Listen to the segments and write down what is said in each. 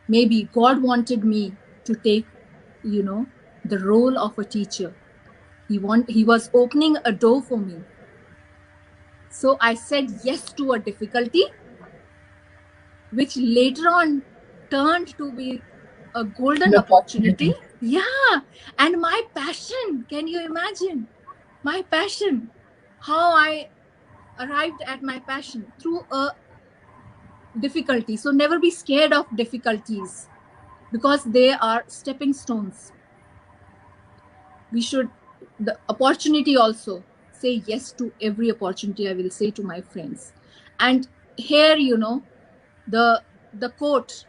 maybe God wanted me to take, the role of a teacher. He was opening a door for me. So I said yes to a difficulty, which later on turned to be a golden The opportunity. opportunity. Yeah. And my passion, can you imagine? My passion, how I arrived at my passion through a difficulty. So never be scared of difficulties because they are stepping stones. We should, the opportunity also, say yes to every opportunity, I will say to my friends. And here, the quote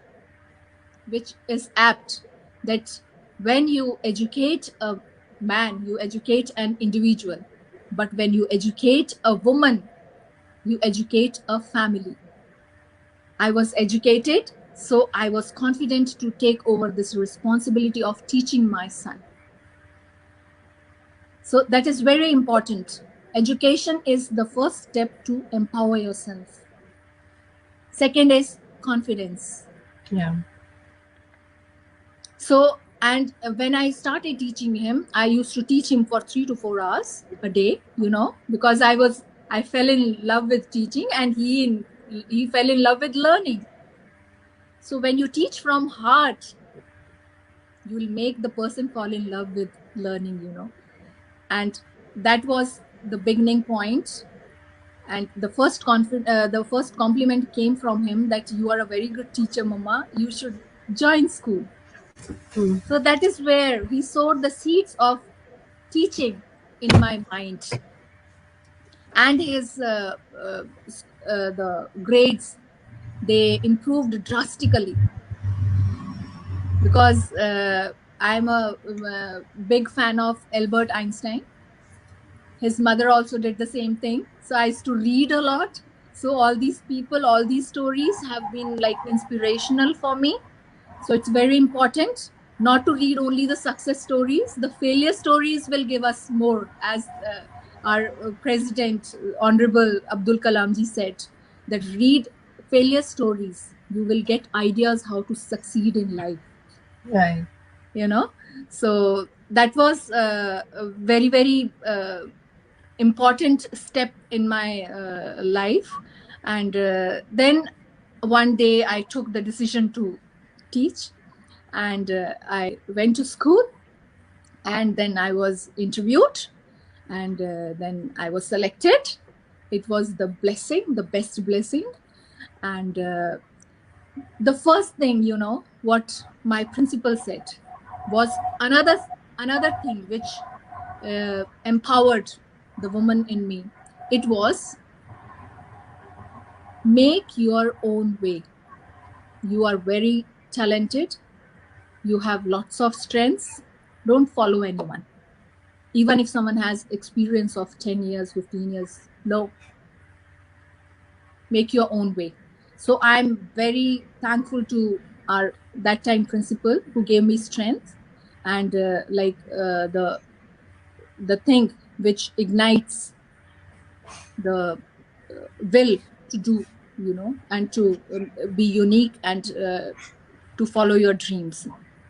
which is apt, that when you educate a man, you educate an individual, but when you educate a woman, you educate a family. I was educated, so I was confident to take over this responsibility of teaching my son. So that is very important. Education is the first step to empower yourself. Second is confidence. Yeah. So, and when I started teaching him, I used to teach him for 3 to 4 hours a day, because I fell in love with teaching, and he fell in love with learning. So when you teach from heart, you will make the person fall in love with learning. And that was the beginning point. And the first compliment came from him, that you are a very good teacher, mama, you should join school. Mm. So that is where he sowed the seeds of teaching in my mind. And his the grades, they improved drastically, because I'm a big fan of Albert Einstein. His mother also did the same thing, so I used to read a lot. So all these people, all these stories have been like inspirational for me. So it's very important not to read only the success stories. The failure stories will give us more, as our president, Honorable Abdul Kalam ji, said, that read failure stories, you will get ideas how to succeed in life. Right. So that was a very, very important step in my life. And then one day I took the decision to teach, and I went to school, and then I was interviewed, and then I was selected. It was the blessing, the best blessing. And the first thing, what my principal said was another thing which empowered the woman in me. It was, make your own way. You are very talented, you have lots of strengths, don't follow anyone, even if someone has experience of 10 years, 15 years. No, make your own way. So I'm very thankful to our that time principal, who gave me strength, and the thing which ignites the will to do, and to be unique, and to follow your dreams.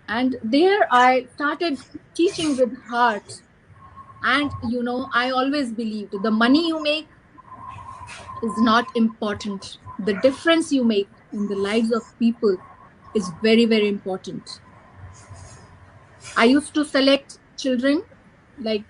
And there I started teaching with heart. And I always believed the money you make is not important. The difference you make in the lives of people is very, very important. I used to select children, like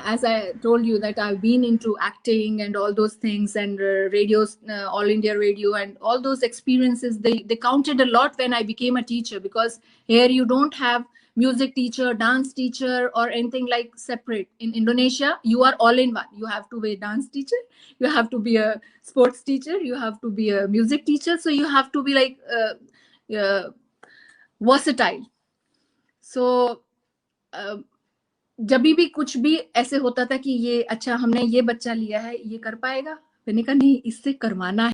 as I told you, that I've been into acting and all those things, and radios, All India Radio, and all those experiences. They counted a lot when I became a teacher, because here you don't have music teacher, dance teacher, or anything like separate. In Indonesia, you are all in one. You have to be a dance teacher, you have to be a sports teacher, you have to be a music teacher. So you have to be like versatile. So जब भी कुछ भी ऐसे होता था कि ये अच्छा, हमने ये बच्चा लिया है, ये कर पाएगा, मैंने कहा नहीं, इससे करवाना है।